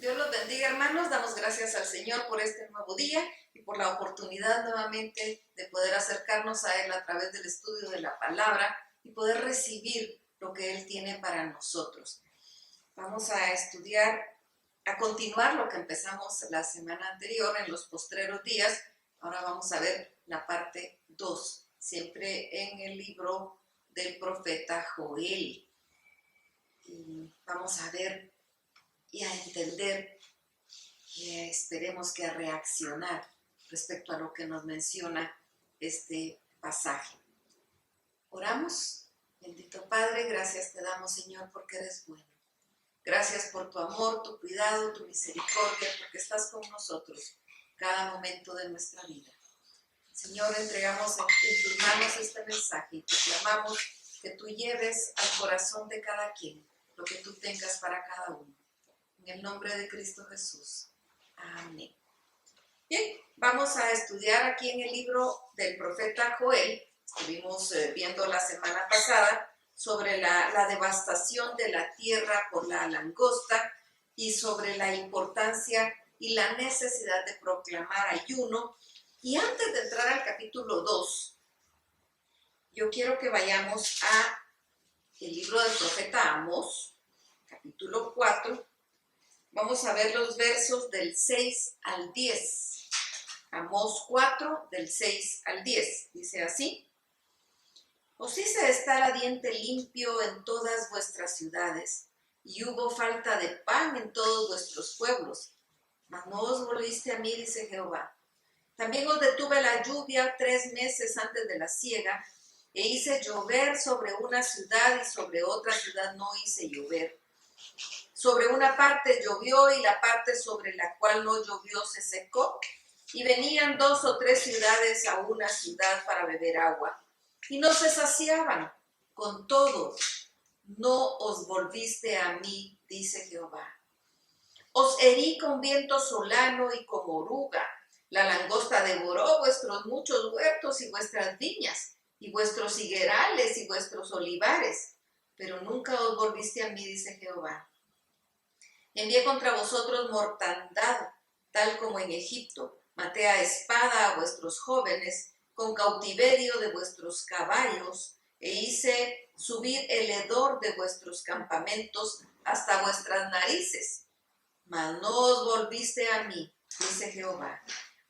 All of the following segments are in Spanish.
Dios los bendiga, hermanos. Damos gracias al Señor por este nuevo día y por la oportunidad nuevamente de poder acercarnos a Él a través del estudio de la palabra y poder recibir lo que Él tiene para nosotros. Vamos a estudiar, a continuar lo que empezamos la semana anterior en los postreros días. Ahora vamos a ver la parte 2, siempre en el libro del profeta Joel. Y vamos a ver y a entender, y esperemos que a reaccionar respecto a lo que nos menciona este pasaje. Oramos. Bendito Padre, gracias te damos, Señor, porque eres bueno. Gracias por tu amor, tu cuidado, tu misericordia, porque estás con nosotros cada momento de nuestra vida. Señor, entregamos en tus manos este mensaje y te clamamos que tú lleves al corazón de cada quien lo que tú tengas para cada uno. En el nombre de Cristo Jesús. Amén. Bien, vamos a estudiar aquí en el libro del profeta Joel. Estuvimos viendo la semana pasada sobre la devastación de la tierra por la langosta y sobre la importancia y la necesidad de proclamar ayuno. Y antes de entrar al capítulo 2, yo quiero que vayamos a el libro del profeta Amós, capítulo 4. Vamos a ver los versos del 6 al 10. Amós 4, del 6 al 10. Dice así: Os hice estar a diente limpio en todas vuestras ciudades, y hubo falta de pan en todos vuestros pueblos. Mas no os volviste a mí, dice Jehová. También os detuve la lluvia 3 meses antes de la siega, e hice llover sobre una ciudad y sobre otra ciudad no hice llover. Sobre una parte llovió y la parte sobre la cual no llovió se secó, y venían 2 o 3 ciudades a una ciudad para beber agua, y no se saciaban. Con todo, no os volviste a mí, dice Jehová. Os herí con viento solano y con oruga. La langosta devoró vuestros muchos huertos y vuestras viñas, y vuestros higuerales y vuestros olivares, pero nunca os volviste a mí, dice Jehová. Envié contra vosotros mortandad, tal como en Egipto. Maté a espada a vuestros jóvenes, con cautiverio de vuestros caballos, e hice subir el hedor de vuestros campamentos hasta vuestras narices. Mas no os volviste a mí, dice Jehová.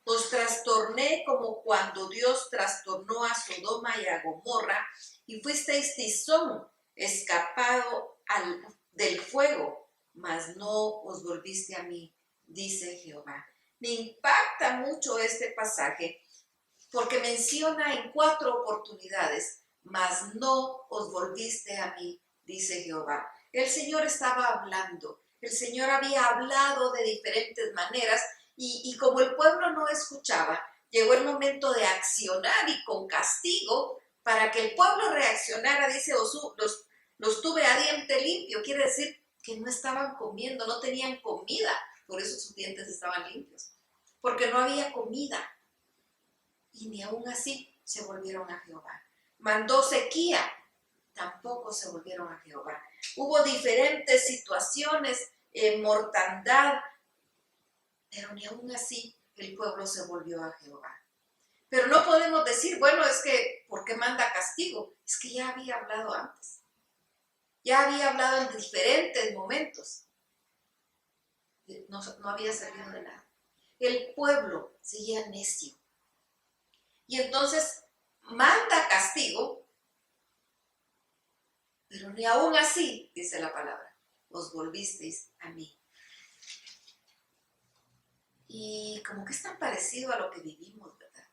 Os trastorné como cuando Dios trastornó a Sodoma y a Gomorra, y fuisteis tizón, escapado del fuego. Mas no os volviste a mí, dice Jehová. Me impacta mucho este pasaje porque menciona en 4 oportunidades, mas no os volviste a mí, dice Jehová. El Señor estaba hablando, el Señor había hablado de diferentes maneras y como el pueblo no escuchaba, llegó el momento de accionar y con castigo para que el pueblo reaccionara. Dice, los tuve a diente limpio, quiere decir que no estaban comiendo, no tenían comida, por eso sus dientes estaban limpios, porque no había comida. Y ni aún así se volvieron a Jehová. Mandó sequía, tampoco se volvieron a Jehová. Hubo diferentes situaciones, mortandad, pero ni aún así el pueblo se volvió a Jehová. Pero no podemos decir, bueno, es que, ¿por qué manda castigo? Es que ya había hablado antes. Ya había hablado en diferentes momentos. No había servido de nada. El pueblo seguía necio. Y entonces manda castigo, pero ni aún así, dice la palabra, os volvisteis a mí. Y como que es tan parecido a lo que vivimos, ¿verdad?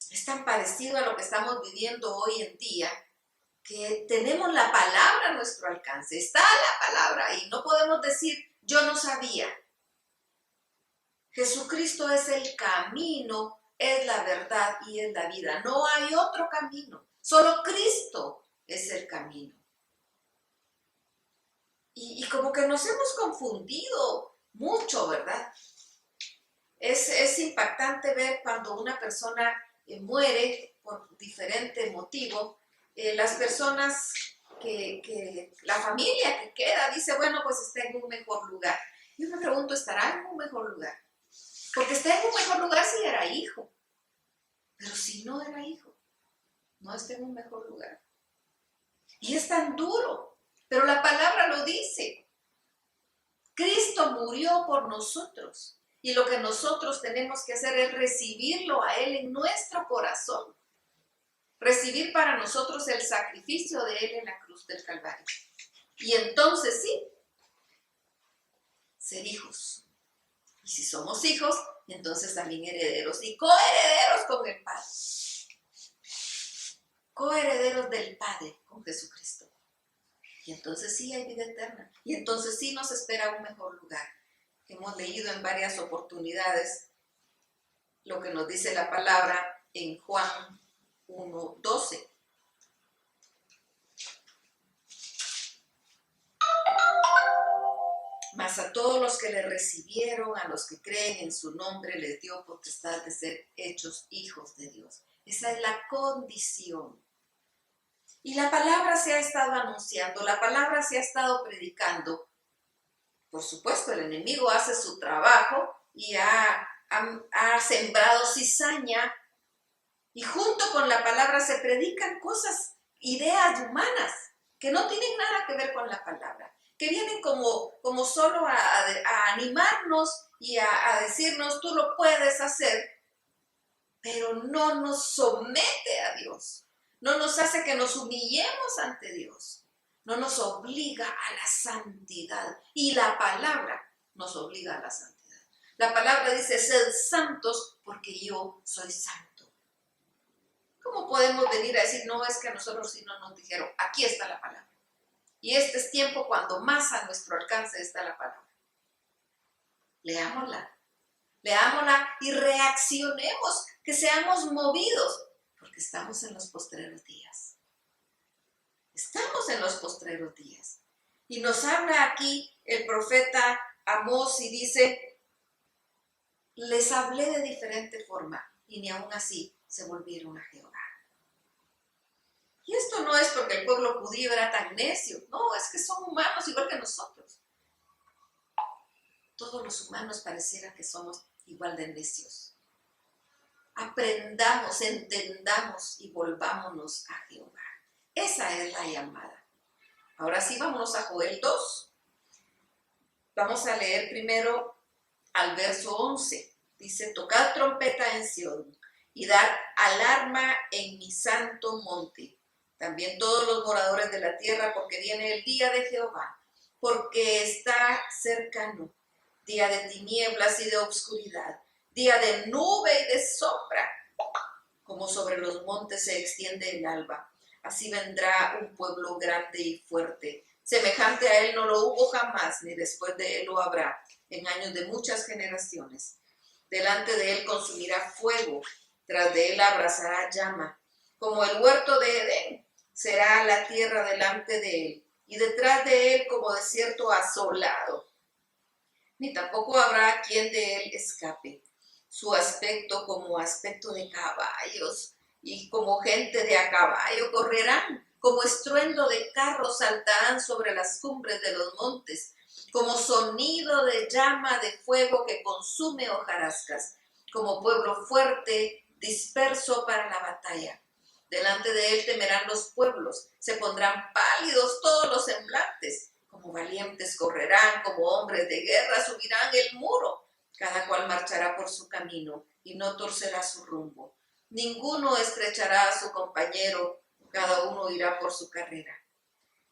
Es tan parecido a lo que estamos viviendo hoy en día, que tenemos la palabra a nuestro alcance, está la palabra y no podemos decir, yo no sabía. Jesucristo es el camino, es la verdad y es la vida. No hay otro camino, solo Cristo es el camino. Y como que nos hemos confundido mucho, ¿verdad? Es impactante ver cuando una persona muere por diferente motivo. Las personas que la familia que queda dice, bueno, pues está en un mejor lugar. Yo me pregunto, ¿estará en un mejor lugar? Porque está en un mejor lugar si era hijo. Pero si no era hijo, no está en un mejor lugar. Y es tan duro, pero la palabra lo dice. Cristo murió por nosotros. Y lo que nosotros tenemos que hacer es recibirlo a Él en nuestro corazón. Recibir para nosotros el sacrificio de Él en la cruz del Calvario. Y entonces sí, ser hijos. Y si somos hijos, entonces también herederos y coherederos con el Padre. Coherederos del Padre con Jesucristo. Y entonces sí hay vida eterna. Y entonces sí nos espera un mejor lugar. Hemos leído en varias oportunidades lo que nos dice la palabra en Juan 1:12. Mas a todos los que le recibieron, a los que creen en su nombre, les dio potestad de ser hechos hijos de Dios. Esa es la condición. Y la palabra se ha estado anunciando, la palabra se ha estado predicando. Por supuesto, el enemigo hace su trabajo y ha sembrado cizaña. Y junto con la palabra se predican cosas, ideas humanas, que no tienen nada que ver con la palabra, que vienen como solo a animarnos y a decirnos, tú lo puedes hacer, pero no nos somete a Dios, no nos hace que nos humillemos ante Dios, no nos obliga a la santidad. Y la palabra nos obliga a la santidad. La palabra dice, sed santos porque yo soy santo. ¿Cómo podemos venir a decir, no, es que a nosotros sí no nos dijeron? Aquí está la palabra. Y este es tiempo cuando más a nuestro alcance está la palabra. Leámosla y reaccionemos, que seamos movidos, porque estamos en los postreros días. Estamos en los postreros días. Y nos habla aquí el profeta Amós y dice, les hablé de diferente forma y ni aún así se volvieron a Jehová. Y esto no es porque el pueblo judío era tan necio, no, es que son humanos igual que nosotros. Todos los humanos pareciera que somos igual de necios. Aprendamos, entendamos y volvámonos a Jehová. Esa es la llamada. Ahora sí, vámonos a Joel 2. Vamos a leer primero al verso 11. Dice, tocad trompeta en Sión y dad alarma en mi santo monte. También todos los moradores de la tierra, porque viene el día de Jehová, porque está cercano, día de tinieblas y de obscuridad, día de nube y de sombra, como sobre los montes se extiende el alba. Así vendrá un pueblo grande y fuerte. Semejante a él no lo hubo jamás, ni después de él lo habrá, en años de muchas generaciones. Delante de él consumirá fuego, tras de él abrazará llama. Como el huerto de Edén, será la tierra delante de él, y detrás de él como desierto asolado. Ni tampoco habrá quien de él escape. Su aspecto como aspecto de caballos, y como gente de a caballo correrán, como estruendo de carros saltarán sobre las cumbres de los montes, como sonido de llama de fuego que consume hojarascas, como pueblo fuerte disperso para la batalla. Delante de él temerán los pueblos, se pondrán pálidos todos los semblantes, como valientes correrán, como hombres de guerra subirán el muro. Cada cual marchará por su camino y no torcerá su rumbo. Ninguno estrechará a su compañero, cada uno irá por su carrera.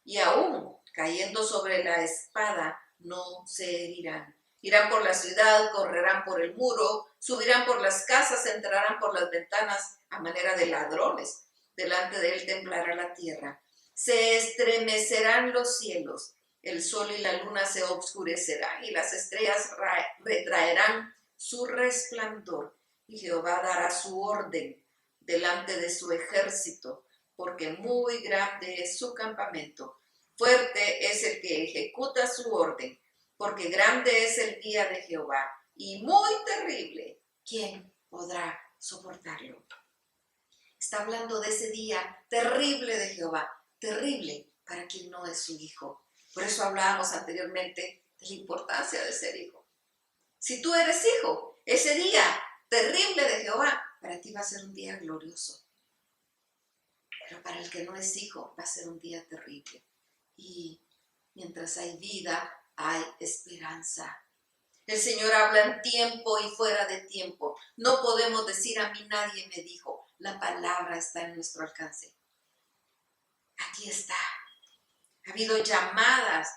Y aún cayendo sobre la espada no se herirán. Irán por la ciudad, correrán por el muro, subirán por las casas, entrarán por las ventanas a manera de ladrones. Delante de él temblará la tierra. Se estremecerán los cielos. El sol y la luna se obscurecerán y las estrellas retraerán su resplandor. Y Jehová dará su orden delante de su ejército, porque muy grande es su campamento. Fuerte es el que ejecuta su orden, porque grande es el día de Jehová y muy terrible. ¿Quién podrá soportarlo? Está hablando de ese día terrible de Jehová, terrible para quien no es su hijo. Por eso hablábamos anteriormente de la importancia de ser hijo. Si tú eres hijo, ese día terrible de Jehová para ti va a ser un día glorioso. Pero para el que no es hijo va a ser un día terrible. Y mientras hay vida, hay esperanza. El Señor habla en tiempo y fuera de tiempo. No podemos decir a mí nadie me dijo. La palabra está en nuestro alcance. Aquí está. Ha habido llamadas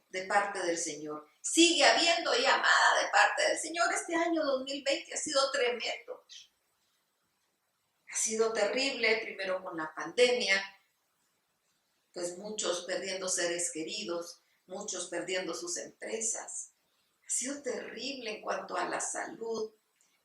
de parte del Señor. Sigue habiendo llamada de parte del Señor. Este año 2020 ha sido tremendo. Ha sido terrible, primero con la pandemia, pues muchos perdiendo seres queridos, muchos perdiendo sus empresas. Ha sido terrible en cuanto a la salud,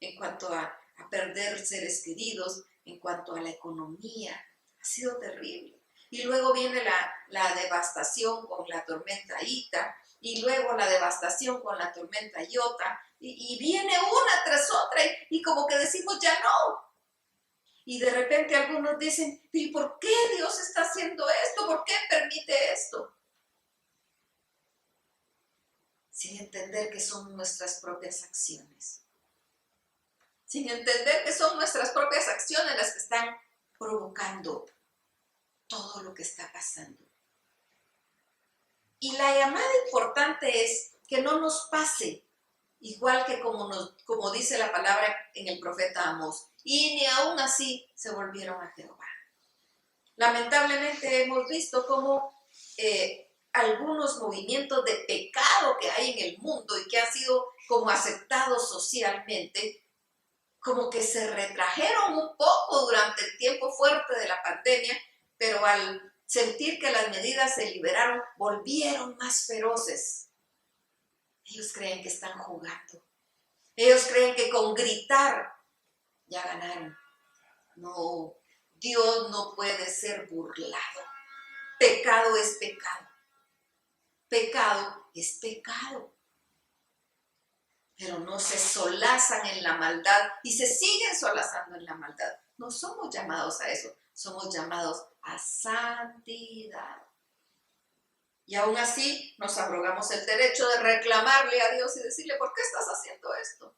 en cuanto a perder seres queridos, en cuanto a la economía. Ha sido terrible. Y luego viene la devastación con la tormenta Ita, y luego la devastación con la tormenta Iota, y viene una tras otra, y como que decimos ya no. Y de repente algunos dicen, ¿y por qué Dios está haciendo esto? ¿Por qué permite esto? Sin entender que son nuestras propias acciones. Sin entender que son nuestras propias acciones las que están provocando todo lo que está pasando. Y la llamada importante es que no nos pase, igual que como dice la palabra en el profeta Amós, y ni aún así se volvieron a Jehová. Lamentablemente hemos visto cómo algunos movimientos de pecado que hay en el mundo y que han sido como aceptados socialmente, como que se retrajeron un poco durante el tiempo fuerte de la pandemia, pero al sentir que las medidas se liberaron, volvieron más feroces. Ellos creen que están jugando. Ellos creen que con gritar ya ganaron. No, Dios no puede ser burlado. Pecado es pecado. Pecado es pecado. Pero no se solazan en la maldad y se siguen solazando en la maldad. No somos llamados a eso. Somos llamados a santidad. Y aún así nos abrogamos el derecho de reclamarle a Dios y decirle, ¿por qué estás haciendo esto?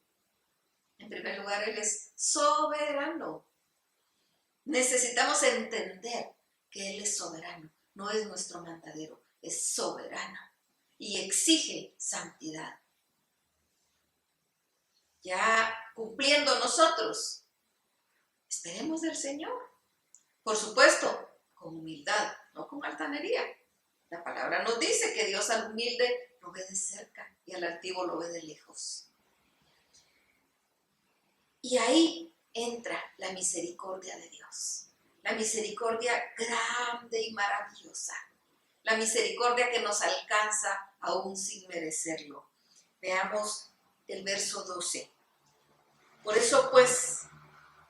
En primer lugar, Él es soberano. Necesitamos entender que Él es soberano. No es nuestro mandadero, es soberano. Y exige santidad. Ya cumpliendo nosotros, esperemos del Señor. Por supuesto, con humildad, no con altanería. La palabra nos dice que Dios al humilde lo ve de cerca y al altivo lo ve de lejos. Y ahí entra la misericordia de Dios. La misericordia grande y maravillosa. La misericordia que nos alcanza aún sin merecerlo. Veamos el verso 12. Por eso pues,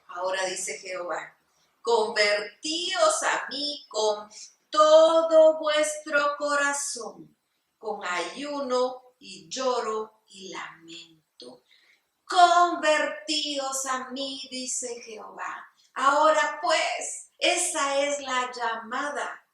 ahora dice Jehová, convertíos a mí con todo vuestro corazón, con ayuno y lloro y lamento. Convertíos a mí, dice Jehová. Ahora pues, esa es la llamada.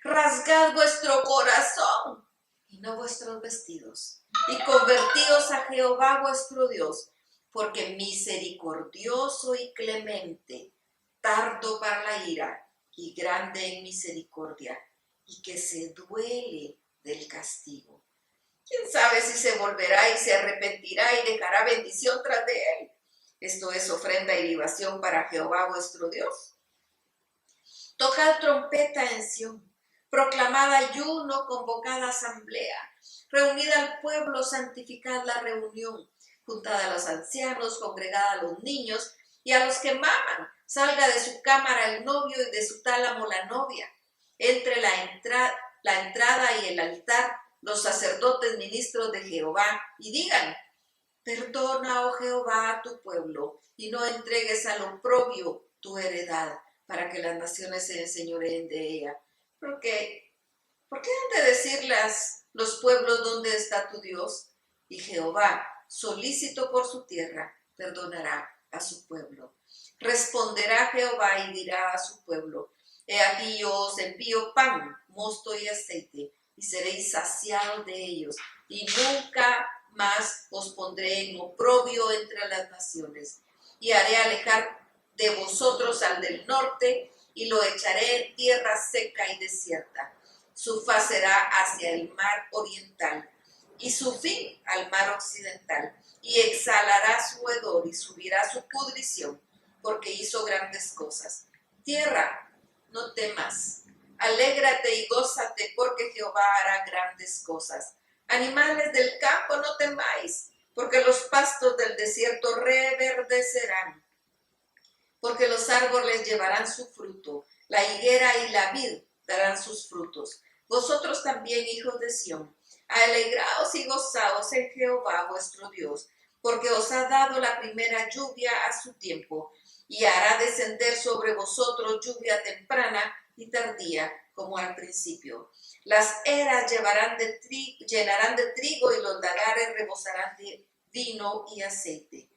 Rasgad vuestro corazón y no vuestros vestidos, y convertíos a Jehová vuestro Dios, porque misericordioso y clemente, tardo para la ira y grande en misericordia, y que se duele del castigo. ¿Quién sabe si se volverá y se arrepentirá y dejará bendición tras de él? Esto es ofrenda y libación para Jehová vuestro Dios. Tocad trompeta en Sión, proclamad ayuno, convocad asamblea, reunid al pueblo, santificad la reunión, juntad a los ancianos, congregad a los niños y a los que maman. Salga de su cámara el novio y de su tálamo la novia. Entre la entrada y el altar los sacerdotes ministros de Jehová y digan, perdona, oh Jehová, a tu pueblo y no entregues al oprobio tu heredad para que las naciones se enseñoreen de ella. ¿Por qué han de decirles los pueblos dónde está tu Dios? Y Jehová, solícito por su tierra, perdonará a su pueblo. Responderá Jehová y dirá a su pueblo, He aquí yo os envío pan, mosto y aceite, y seréis saciados de ellos, y nunca más os pondré en oprobio entre las naciones, y haré alejar de vosotros al del norte, y lo echaré en tierra seca y desierta. Su faz será hacia el mar oriental, y su fin al mar occidental, y exhalará su hedor y subirá su pudrición, porque hizo grandes cosas. Tierra, no temas, alégrate y gózate, porque Jehová hará grandes cosas. Animales del campo, no temáis, porque los pastos del desierto reverdecerán, porque los árboles llevarán su fruto, la higuera y la vid darán sus frutos. Vosotros también, hijos de Sión, alegraos y gozaos en Jehová vuestro Dios, porque os ha dado la primera lluvia a su tiempo, y hará descender sobre vosotros lluvia temprana y tardía, como al principio. Las eras llenarán de trigo y los lagares rebosarán de vino y aceite.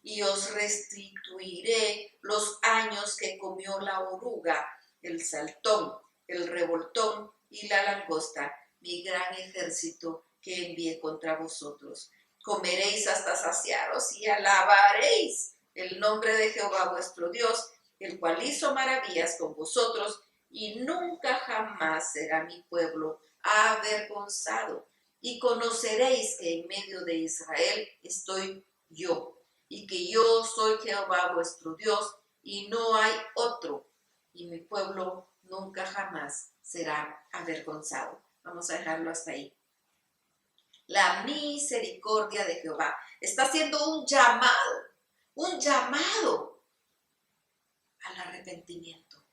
Y os restituiré los años que comió la oruga, el saltón, el revoltón y la langosta, mi gran ejército que envié contra vosotros. Comeréis hasta saciaros y alabaréis el nombre de Jehová vuestro Dios, el cual hizo maravillas con vosotros, y nunca jamás será mi pueblo avergonzado. Y conoceréis que en medio de Israel estoy yo, y que yo soy Jehová vuestro Dios, y no hay otro, y mi pueblo nunca jamás será avergonzado. Vamos a dejarlo hasta ahí. La misericordia de Jehová está haciendo un llamado al arrepentimiento.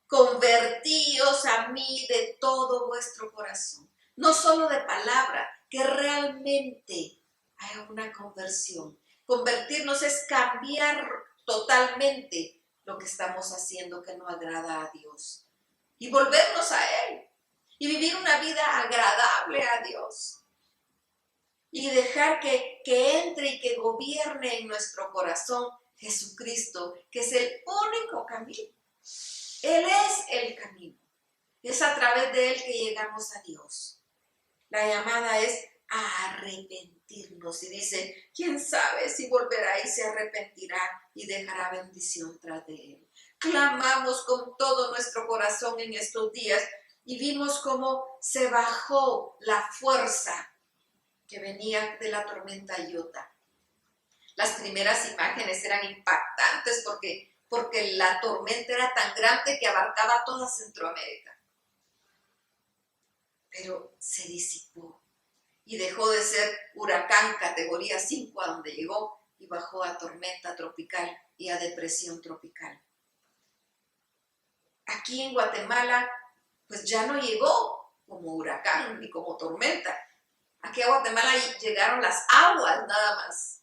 Convertíos a mí de todo vuestro corazón, no solo de palabra, que realmente haya una conversión. Convertirnos es cambiar totalmente lo que estamos haciendo que no agrada a Dios y volvernos a Él y vivir una vida agradable a Dios y dejar que entre y que gobierne en nuestro corazón Jesucristo, que es el único camino. Él es el camino. Es a través de Él que llegamos a Dios. La llamada es a arrepentirnos. Y dice, ¿quién sabe si volverá y se arrepentirá y dejará bendición tras de Él? Clamamos con todo nuestro corazón en estos días y vimos cómo se bajó la fuerza que venía de la tormenta Iota. Las primeras imágenes eran impactantes porque la tormenta era tan grande que abarcaba toda Centroamérica. Pero se disipó y dejó de ser huracán categoría 5 a donde llegó y bajó a tormenta tropical y a depresión tropical. Aquí en Guatemala, pues ya no llegó como huracán ni como tormenta. Aquí a Guatemala llegaron las aguas nada más.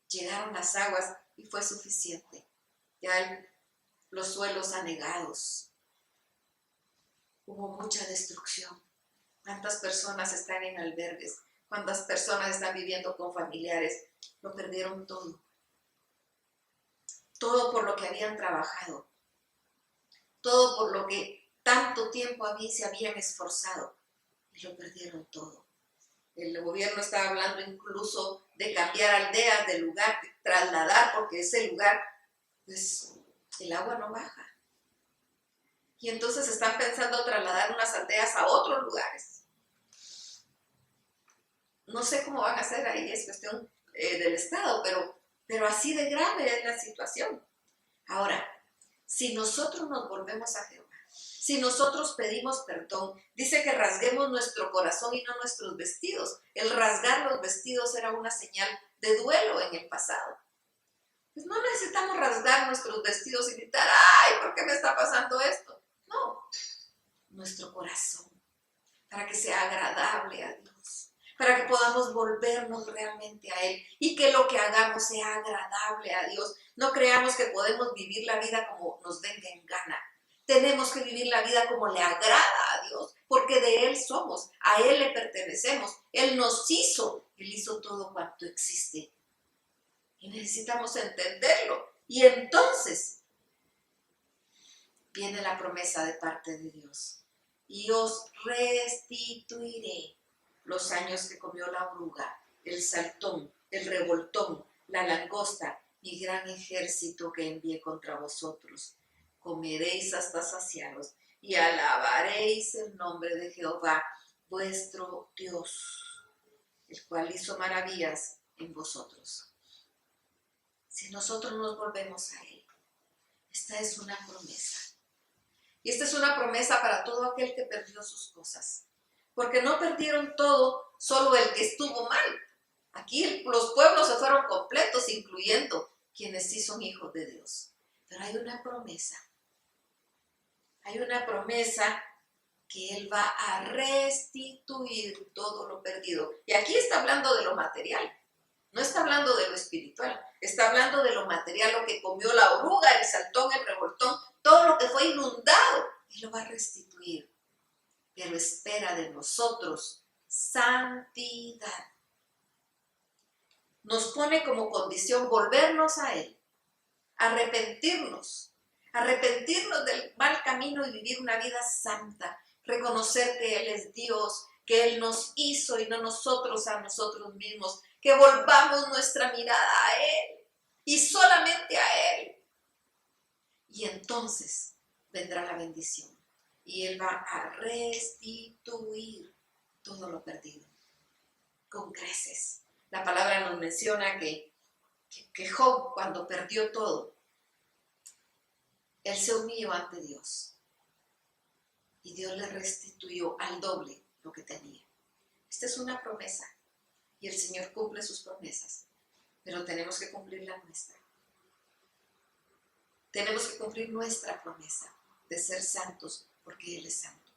Llegaron las aguas y fue suficiente. Ya los suelos anegados. Hubo mucha destrucción. ¿Cuántas personas están en albergues? ¿Cuántas personas están viviendo con familiares? Lo perdieron todo. Todo por lo que habían trabajado. Todo por lo que tanto tiempo se habían esforzado. Y lo perdieron todo. El gobierno estaba hablando incluso de cambiar aldeas de lugar, de trasladar, porque ese lugar, pues, el agua no baja. Y entonces están pensando trasladar unas aldeas a otros lugares. No sé cómo van a hacer ahí, es cuestión del Estado, pero así de grave es la situación. Ahora, si nosotros nos volvemos a Jehová, si nosotros pedimos perdón, dice que rasguemos nuestro corazón y no nuestros vestidos. El rasgar los vestidos era una señal de duelo en el pasado. Pues no necesitamos rasgar nuestros vestidos y gritar, ¡ay, ¿por qué me está pasando esto? No, nuestro corazón, para que sea agradable a Dios, para que podamos volvernos realmente a Él y que lo que hagamos sea agradable a Dios. No creamos que podemos vivir la vida como nos venga en gana. Tenemos que vivir la vida como le agrada a Dios, porque de Él somos, a Él le pertenecemos, Él nos hizo, Él hizo todo cuanto existe. Y necesitamos entenderlo. Y entonces viene la promesa de parte de Dios. Y os restituiré los años que comió la oruga, el saltón, el revoltón, la langosta, mi gran ejército que envié contra vosotros. Comeréis hasta saciaros y alabaréis el nombre de Jehová, vuestro Dios, el cual hizo maravillas en vosotros. Si nosotros nos volvemos a Él, esta es una promesa. Y esta es una promesa para todo aquel que perdió sus cosas. Porque no perdieron todo, solo el que estuvo mal. Aquí los pueblos se fueron completos, incluyendo quienes sí son hijos de Dios. Pero hay una promesa. Hay una promesa que Él va a restituir todo lo perdido. Y aquí está hablando de lo material. No está hablando de lo espiritual. Está hablando de lo material, lo que comió la oruga, el saltón, el revoltón, todo lo que fue inundado. Él lo va a restituir. Pero espera de nosotros santidad. Nos pone como condición volvernos a Él, arrepentirnos del mal camino y vivir una vida santa, reconocer que Él es Dios, que Él nos hizo y no nosotros a nosotros mismos, que volvamos nuestra mirada a Él y solamente a Él. Y entonces vendrá la bendición y Él va a restituir todo lo perdido con creces. La palabra nos menciona que Job, cuando perdió todo, él se humilló ante Dios y Dios le restituyó al doble lo que tenía. Esta es una promesa y el Señor cumple sus promesas, pero tenemos que cumplir la nuestra. Tenemos que cumplir nuestra promesa de ser santos porque Él es santo.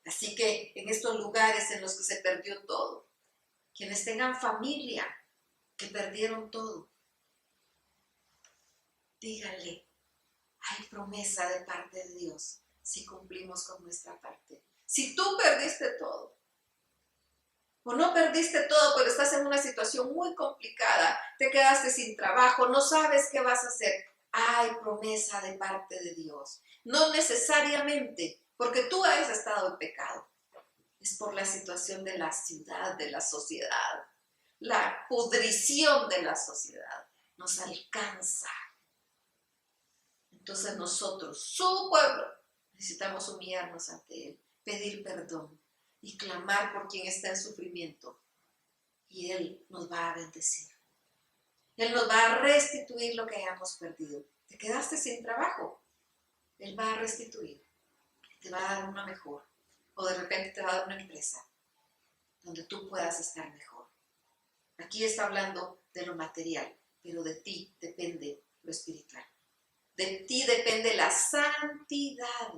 Así que en estos lugares en los que se perdió todo, quienes tengan familia que perdieron todo, díganle, hay promesa de parte de Dios si cumplimos con nuestra parte. Si tú perdiste todo, o no perdiste todo, pero estás en una situación muy complicada, te quedaste sin trabajo, no sabes qué vas a hacer, hay promesa de parte de Dios. No necesariamente porque tú hayas estado en pecado, es por la situación de la ciudad, de la sociedad, la pudrición de la sociedad nos alcanza. Entonces nosotros, su pueblo, necesitamos humillarnos ante Él, pedir perdón y clamar por quien está en sufrimiento. Y Él nos va a bendecir. Él nos va a restituir lo que hayamos perdido. Te quedaste sin trabajo, Él va a restituir. Te va a dar una mejor. O de repente te va a dar una empresa donde tú puedas estar mejor. Aquí está hablando de lo material, pero de ti depende lo espiritual. De ti depende la santidad.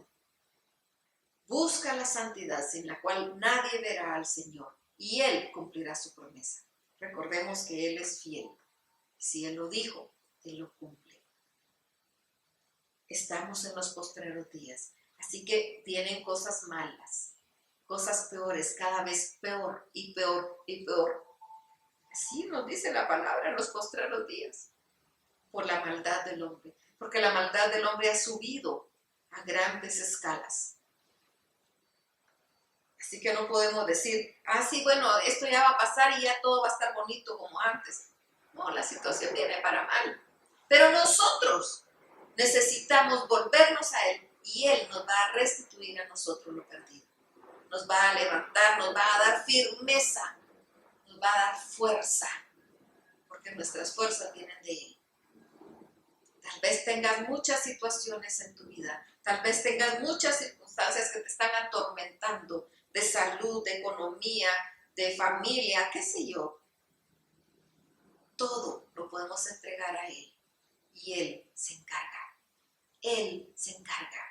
Busca la santidad sin la cual nadie verá al Señor y Él cumplirá su promesa. Recordemos que Él es fiel. Si Él lo dijo, Él lo cumple. Estamos en los postreros días, así que vienen cosas malas, cosas peores, cada vez peor y peor y peor. Así nos dice la palabra en los postreros días, por la maldad del hombre. Porque la maldad del hombre ha subido a grandes escalas. Así que no podemos decir, sí, bueno, esto ya va a pasar y ya todo va a estar bonito como antes. No, la situación viene para mal. Pero nosotros necesitamos volvernos a Él y Él nos va a restituir a nosotros lo perdido. Nos va a levantar, nos va a dar firmeza, nos va a dar fuerza, porque nuestras fuerzas vienen de Él. Tal vez tengas muchas situaciones en tu vida, tal vez tengas muchas circunstancias que te están atormentando, de salud, de economía, de familia, qué sé yo. Todo lo podemos entregar a Él y Él se encarga. Él se encarga.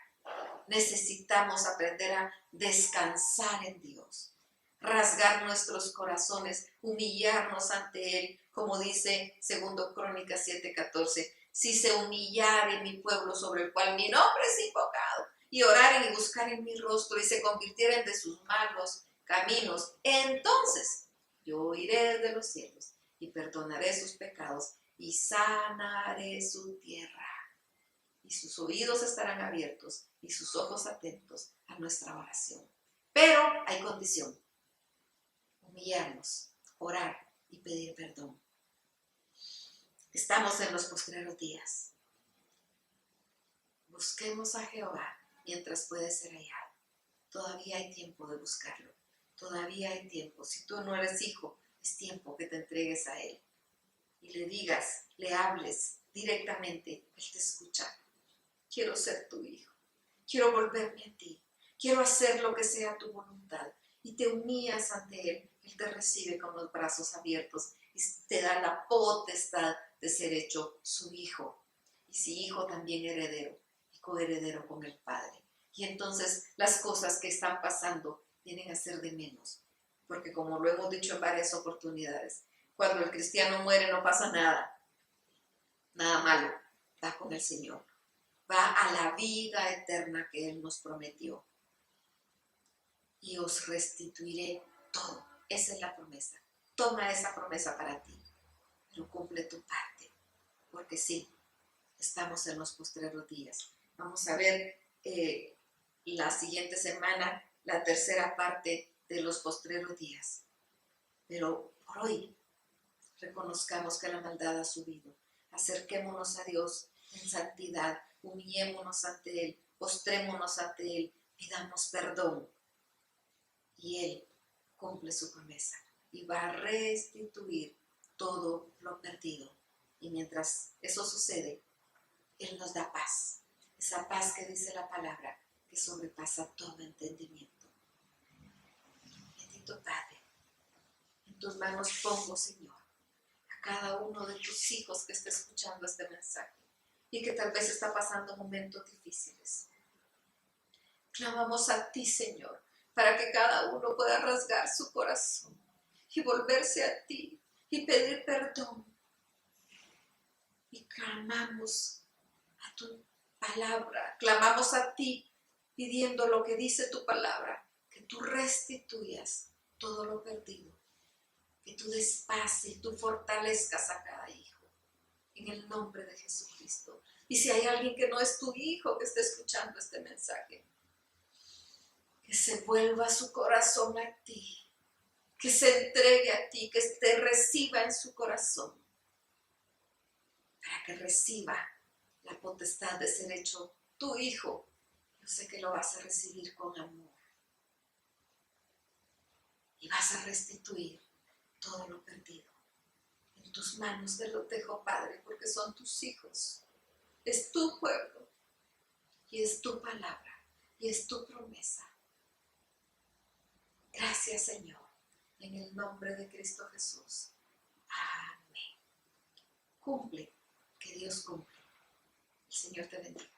Necesitamos aprender a descansar en Dios, rasgar nuestros corazones, humillarnos ante Él, como dice 2 Crónicas 7:14. Si se humillare mi pueblo sobre el cual mi nombre es invocado, y oraren y buscaren mi rostro y se convirtieren de sus malos caminos, entonces yo oiré desde los cielos y perdonaré sus pecados y sanaré su tierra. y sus oídos estarán abiertos y sus ojos atentos a nuestra oración. Pero hay condición: humillarnos, orar y pedir perdón. Estamos en los postreros días. Busquemos a Jehová mientras puede ser hallado. Todavía hay tiempo de buscarlo. Todavía hay tiempo. Si tú no eres hijo, es tiempo que te entregues a Él y le digas, le hables directamente. Él te escucha. Quiero ser tu hijo. Quiero volverme a ti. Quiero hacer lo que sea tu voluntad. Y te humillas ante Él. Él te recibe con los brazos abiertos y te da la potestad de ser hecho su hijo. Y si hijo, también heredero y coheredero con el Padre. Y entonces las cosas que están pasando vienen a ser de menos. Porque como lo hemos dicho en varias oportunidades, cuando el cristiano muere no pasa nada. Nada malo. Va con el Señor. Va a la vida eterna que Él nos prometió. Y os restituiré todo. Esa es la promesa. Toma esa promesa para ti. Pero cumple tu parte. Porque sí, estamos en los postreros días. Vamos a ver la siguiente semana la tercera parte de los postreros días. Pero por hoy reconozcamos que la maldad ha subido. Acerquémonos a Dios en santidad. Humillémonos ante Él. Postrémonos ante Él. Pidamos perdón. Y Él cumple su promesa y va a restituir todo lo perdido. Y mientras eso sucede, Él nos da paz. Esa paz que dice la palabra, que sobrepasa todo entendimiento. Bendito Padre, en tus manos pongo, Señor, a cada uno de tus hijos que esté escuchando este mensaje y que tal vez está pasando momentos difíciles. Clamamos a ti, Señor, para que cada uno pueda rasgar su corazón y volverse a ti y pedir perdón. Y clamamos a tu palabra, clamamos a ti pidiendo lo que dice tu palabra, que tú restituyas todo lo perdido, que tú des paz y tú fortalezcas a cada hijo, en el nombre de Jesucristo. Y si hay alguien que no es tu hijo que esté escuchando este mensaje, que se vuelva su corazón a ti, que se entregue a ti, que te reciba en su corazón, para que reciba la potestad de ser hecho tu hijo. Yo sé que lo vas a recibir con amor y vas a restituir todo lo perdido. En tus manos te lo dejo, Padre, porque son tus hijos, es tu pueblo y es tu palabra y es tu promesa. Gracias, Señor, en el nombre de Cristo Jesús. Amén. Cumple, que Dios cumple. El Señor te bendiga.